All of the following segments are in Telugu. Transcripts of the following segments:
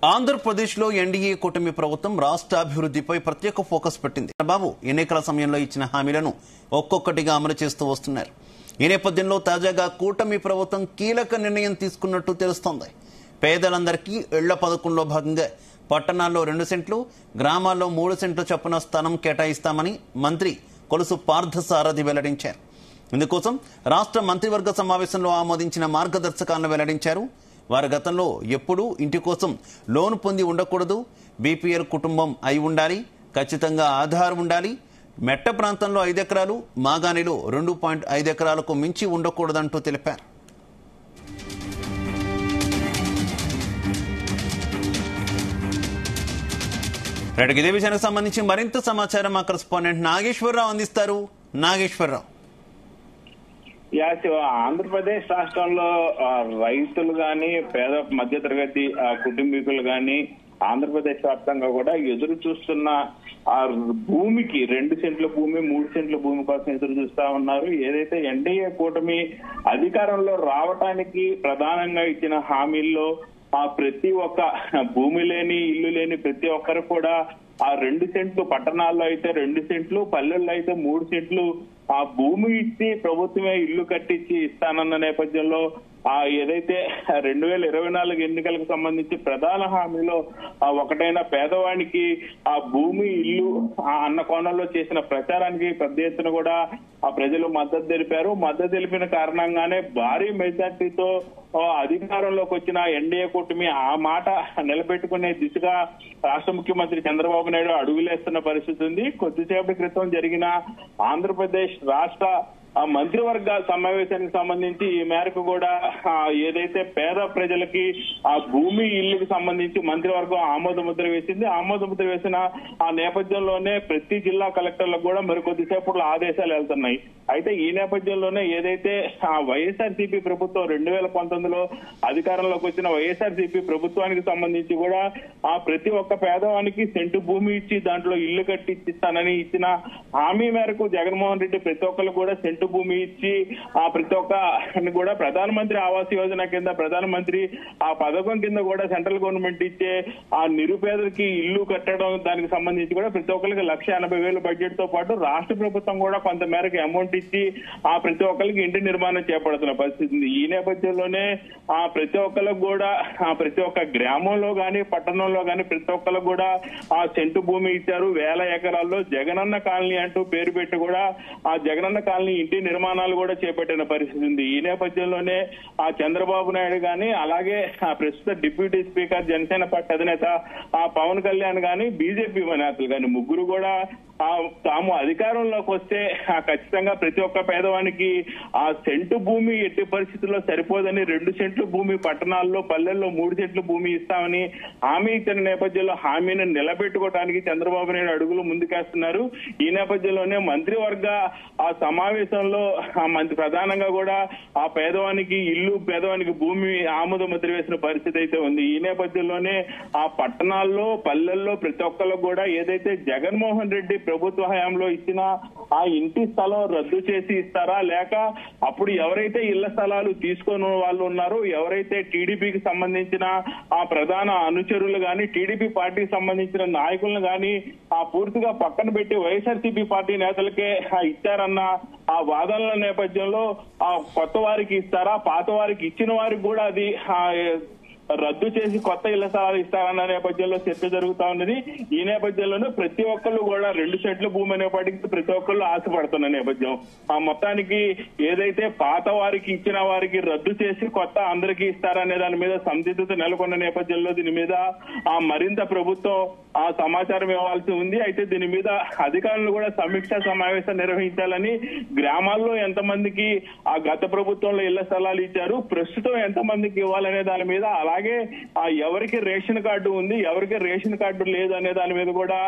ఆంధ్రప్రదేశ్లో ఎన్డీఏ కూటమి ప్రభుత్వం రాష్ట్ర అభివృద్ధిపై ప్రత్యేక ఫోకస్ పెట్టింది. బాబు ఎన్నికల సమయంలో ఇచ్చిన హామీలను ఒక్కొక్కటిగా అమలు చేస్తూ వస్తున్నారు. ఈ నేపథ్యంలో తాజాగా కూటమి ప్రభుత్వం కీలక నిర్ణయం తీసుకున్నట్టు తెలుస్తోంది. పేదలందరికీ ఇళ్ల పథకంలో భాగంగా పట్టణాల్లో 2 సెంట్లు, గ్రామాల్లో 3 సెంట్ల చొప్పున స్థలం కేటాయిస్తామని మంత్రి కొలుసు పార్థసారథి వెల్లడించారు. ఇందుకోసం రాష్ట్ర మంత్రివర్గ సమావేశంలో ఆమోదించిన మార్గదర్శకాలను వెల్లడించారు. వారు గతంలో ఎప్పుడూ ఇంటి కోసం లోన్ పొంది ఉండకూడదు, బీపీఎల్ కుటుంబం అయి ఉండాలి, ఖచ్చితంగా ఆధార్ ఉండాలి, మెట్ట ప్రాంతంలో 5 ఎకరాలు, మాగాణిలో 2.5 ఎకరాలకు మించి ఉండకూడదంటూ తెలిపారు. ఇదే విషయానికి సంబంధించి మరింత సమాచారం మా కరెస్పాండెంట్ నాగేశ్వరరావు అందిస్తారు. నాగేశ్వరరావు, ఆంధ్రప్రదేశ్ రాష్ట్రంలో రైతులు గాని, పేద మధ్యతరగతి కుటుంబీకులు గాని ఆంధ్రప్రదేశ్ వ్యాప్తంగా కూడా ఎదురు చూస్తున్న ఆ భూమికి 2 సెంట్ల భూమి, 3 సెంట్ల భూమి కోసం ఎదురు చూస్తా ఉన్నారు. ఏదైతే ఎన్డీఏ కూటమి అధికారంలో రావటానికి ప్రధానంగా ఇచ్చిన హామీల్లో ప్రతి ఒక్క భూమి లేని, ఇల్లు లేని ప్రతి ఒక్కరు కూడా ఆ 2 సెంట్లు, పట్టణాల్లో అయితే 2 సెంట్లు, పల్లెల్లో అయితే 3 సెంట్లు ఆ భూమి ఇచ్చి ప్రభుత్వమే ఇల్లు కట్టించి ఇస్తానన్న నేపథ్యంలో ఏదైతే 2024 ఎన్నికలకు సంబంధించి ప్రధాన హామీలో ఒకటైన పేదవానికి ఆ భూమి, ఇల్లు అన్న కోణంలో చేసిన ప్రచారానికి పెద్ద ఎత్తున కూడా ఆ ప్రజలు మద్దతు తెలిపారు. మద్దతు తెలిపిన కారణంగానే భారీ మెజార్టీతో అధికారంలోకి వచ్చిన ఎన్డీఏ కూటమి ఆ మాట నిలబెట్టుకునే దిశగా రాష్ట్ర ముఖ్యమంత్రి చంద్రబాబు నాయుడు అడుగులేస్తున్న పరిస్థితి ఉంది. కొద్దిసేపటి క్రితం జరిగిన ఆంధ్రప్రదేశ్ రాష్ట్ర మంత్రివర్గ సమావేశానికి సంబంధించి ఈ మేరకు కూడా ఏదైతే పేద ప్రజలకి ఆ భూమి, ఇల్లుకి సంబంధించి మంత్రివర్గం ఆమోద ముద్ర వేసింది. ఆమోద ముద్ర వేసిన ఆ నేపథ్యంలోనే ప్రతి జిల్లా కలెక్టర్లకు కూడా మరికొద్దిసేపట్లో ఆదేశాలు వెళ్తున్నాయి. అయితే ఈ నేపథ్యంలోనే ఏదైతే వైఎస్ఆర్సీపీ ప్రభుత్వం 2019లో అధికారంలోకి వచ్చిన వైఎస్ఆర్సీపీ ప్రభుత్వానికి సంబంధించి కూడా ప్రతి ఒక్క పేదవానికి సెంటు భూమి ఇచ్చి దాంట్లో ఇల్లు కట్టిస్తానని ఇచ్చిన హామీ మేరకు జగన్మోహన్ రెడ్డి ప్రతి ఒక్కరు కూడా సెంటు భూమి ఇచ్చి ప్రతి ఒక్క కూడా ప్రధానమంత్రి ఆవాస్ యోజన కింద, ప్రధానమంత్రి ఆ పథకం కింద కూడా సెంట్రల్ గవర్నమెంట్ ఇచ్చే ఆ నిరుపేదలకి ఇల్లు కట్టడం, దానికి సంబంధించి కూడా ప్రతి ఒక్కరికి 1,80,000 బడ్జెట్ తో పాటు రాష్ట్ర ప్రభుత్వం కూడా కొంత మేరకు అమౌంట్ ఇచ్చి ప్రతి ఒక్కరికి ఇంటి నిర్మాణం చేపడుతున్న పరిస్థితి ఉంది. ఈ నేపథ్యంలోనే ప్రతి ఒక్కరికి కూడా ప్రతి ఒక్క గ్రామంలో గాని, పట్టణంలో గాని ప్రతి ఒక్కరికి కూడా సెంటు భూమి ఇచ్చారు. 1000 ఎకరాల్లో జగనన్న కాలనీ అంటూ పేరు పెట్టి కూడా ఆ జగనన్న కాలనీ ఇంటి నిర్మాణాలు కూడా చేపట్టిన పరిస్థితి ఉంది. ఈ నేపథ్యంలోనే చంద్రబాబు నాయుడు గాని, అలాగే ప్రస్తుత డిప్యూటీ స్పీకర్ జనసేన పార్టీ అధినేత పవన్ కళ్యాణ్ గాని, బీజేపీ నేతలు గాని ముగ్గురు కూడా తాము అధికారంలోకి వస్తే ఖచ్చితంగా ప్రతి ఒక్క పేదవానికి ఆ సెంటు భూమి ఎట్టి పరిస్థితుల్లో సరిపోదని 2 సెంట్లు భూమి పట్టణాల్లో, పల్లెల్లో 3 సెంట్లు భూమి ఇస్తామని హామీ ఇచ్చిన నేపథ్యంలో హామీని నిలబెట్టుకోవడానికి చంద్రబాబు నాయుడు అడుగులు ముందుకేస్తున్నారు. ఈ నేపథ్యంలోనే మంత్రివర్గ సమావేశంలో ప్రధానంగా కూడా ఆ పేదవానికి ఇల్లు, పేదవానికి భూమి ఆమోద ముద్ర వేసిన పరిస్థితి అయితే ఉంది. ఈ నేపథ్యంలోనే ఆ పట్టణాల్లో, పల్లెల్లో ప్రతి ఒక్కరికి కూడా ఏదైతే జగన్మోహన్ రెడ్డి ప్రభుత్వ హయాంలో ఇచ్చిన ఆ ఇంటి స్థలం రద్దు చేసి ఇస్తారా, లేక అప్పుడు ఎవరైతే ఇళ్ల స్థలాలు తీసుకొని వాళ్ళు ఉన్నారో, ఎవరైతే టీడీపీకి సంబంధించిన ఆ ప్రధాన అనుచరులు గాని, టీడీపీ పార్టీకి సంబంధించిన నాయకులను గాని పూర్తిగా పక్కన పెట్టి వైఎస్ఆర్సీపీ పార్టీ నేతలకే ఇచ్చారన్న ఆ వాదనల నేపథ్యంలో కొత్త వారికి ఇస్తారా, పాత వారికి ఇచ్చిన వారికి కూడా అది రద్దు చేసి కొత్త ఇళ్ల స్థలాలు ఇస్తారన్న నేపథ్యంలో చర్చ జరుగుతా ఉన్నది. ఈ నేపథ్యంలోనే ప్రతి ఒక్కళ్ళు కూడా 2 సెంట్ల భూమి అనేప్పటికీ ప్రతి ఒక్కళ్ళు ఆశపడుతున్న నేపథ్యం. మొత్తానికి ఏదైతే పాత వారికి ఇచ్చిన వారికి రద్దు చేసి కొత్త అందరికీ ఇస్తారనే దాని మీద సందిగ్ధత నెలకొన్న నేపథ్యంలో దీని మీద మరింత ప్రభుత్వం సమాచారం ఇవ్వాల్సి ఉంది. అయితే దీని మీద అధికారులు కూడా సమీక్షా సమావేశం నిర్వహించాలని, గ్రామాల్లో ఎంతమందికి గత ప్రభుత్వంలో ఇళ్ల స్థలాలు ఇచ్చారు, ప్రస్తుతం ఎంతమందికి ఇవ్వాలనే దాని మీద, అలాగే ఎవరికి రేషన్ కార్డు ఉంది, ఎవరికి రేషన్ కార్డు లేదు అనే దాని మీద కూడా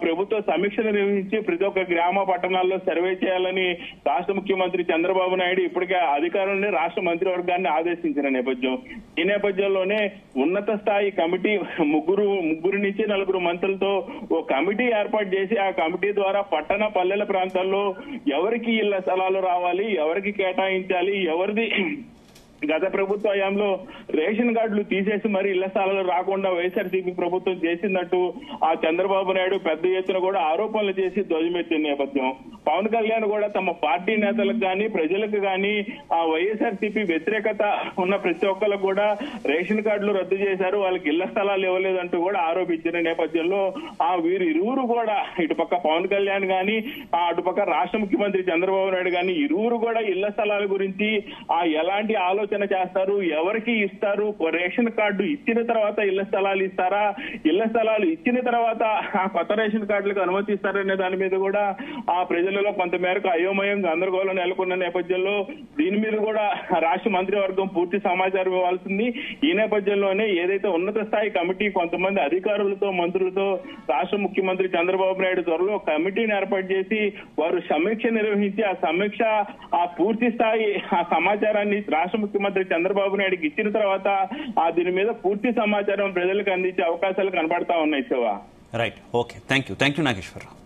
ప్రభుత్వ సమీక్ష నిర్వహించి ప్రతి ఒక్క గ్రామ, పట్టణాల్లో సర్వే చేయాలని రాష్ట్ర ముఖ్యమంత్రి చంద్రబాబు నాయుడు ఇప్పటికే అధికారులని, రాష్ట్ర మంత్రివర్గాన్ని ఆదేశించిన నేపథ్యం. ఈ నేపథ్యంలోనే ఉన్నత స్థాయి కమిటీ ముగ్గురు నుంచి 4 మంత్రులతో ఓ కమిటీ ఏర్పాటు చేసి ఆ కమిటీ ద్వారా పట్టణ, పల్లెల ప్రాంతాల్లో ఎవరికి ఇళ్ల స్థలాలు రావాలి, ఎవరికి కేటాయించాలి, ఎవరిది గత ప్రభుత్వ హయాంలో రేషన్ కార్డులు తీసేసి మరి ఇళ్ల స్థలాలు రాకుండా వైఎస్ఆర్సీపీ ప్రభుత్వం చేసిందంటూ ఆ చంద్రబాబు నాయుడు పెద్ద ఎత్తున కూడా ఆరోపణలు చేసి ధ్వజమెత్తిన నేపథ్యం. పవన్ కళ్యాణ్ కూడా తమ పార్టీ నేతలకు కానీ ప్రజలకు కానీ ఆ వైఎస్ఆర్సీపీ వ్యతిరేకత ఉన్న ప్రతి ఒక్కరికి కూడా రేషన్ కార్డులు రద్దు చేశారు, వాళ్ళకి ఇళ్ల స్థలాలు ఇవ్వలేదంటూ కూడా ఆరోపించిన నేపథ్యంలో వీరు ఇరువురు కూడా ఇటుపక్క పవన్ కళ్యాణ్ గాని అటుపక్క రాష్ట్ర ముఖ్యమంత్రి చంద్రబాబు నాయుడు గాని ఇరువురు కూడా ఇళ్ల స్థలాల గురించి ఎలాంటి ఆలోచన చేస్తారు, ఎవరికి ఇస్తారు, రేషన్ కార్డు ఇచ్చిన తర్వాత ఇళ్ల స్థలాలు ఇస్తారా, ఇళ్ల స్థలాలు ఇచ్చిన తర్వాత కొత్త రేషన్ కార్డులకు అనుమతి ఇస్తారనే దాని మీద కూడా ప్రజలలో కొంత మేరకు అయోమయం గందరగోళం నెలకొన్న నేపథ్యంలో దీని మీద కూడా రాష్ట్ర మంత్రివర్గం పూర్తి సమాచారం ఇవ్వాల్సింది. ఈ నేపథ్యంలోనే ఏదైతే ఉన్నత స్థాయి కమిటీ కొంతమంది అధికారులతో మంత్రులతో రాష్ట్ర ముఖ్యమంత్రి చంద్రబాబు నాయుడు త్వరలో కమిటీని ఏర్పాటు చేసి వారు సమీక్ష నిర్వహించి ఆ సమీక్ష పూర్తి స్థాయి సమాచారాన్ని రాష్ట్ర ముఖ్యమంత్రి చంద్రబాబు నాయుడుకి ఇచ్చిన తర్వాత దీని మీద పూర్తి సమాచారం ప్రజలకు అందించే అవకాశాలు కనబడతా ఉన్నాయి. Shiva. Right, okay, thank you Nageswararao.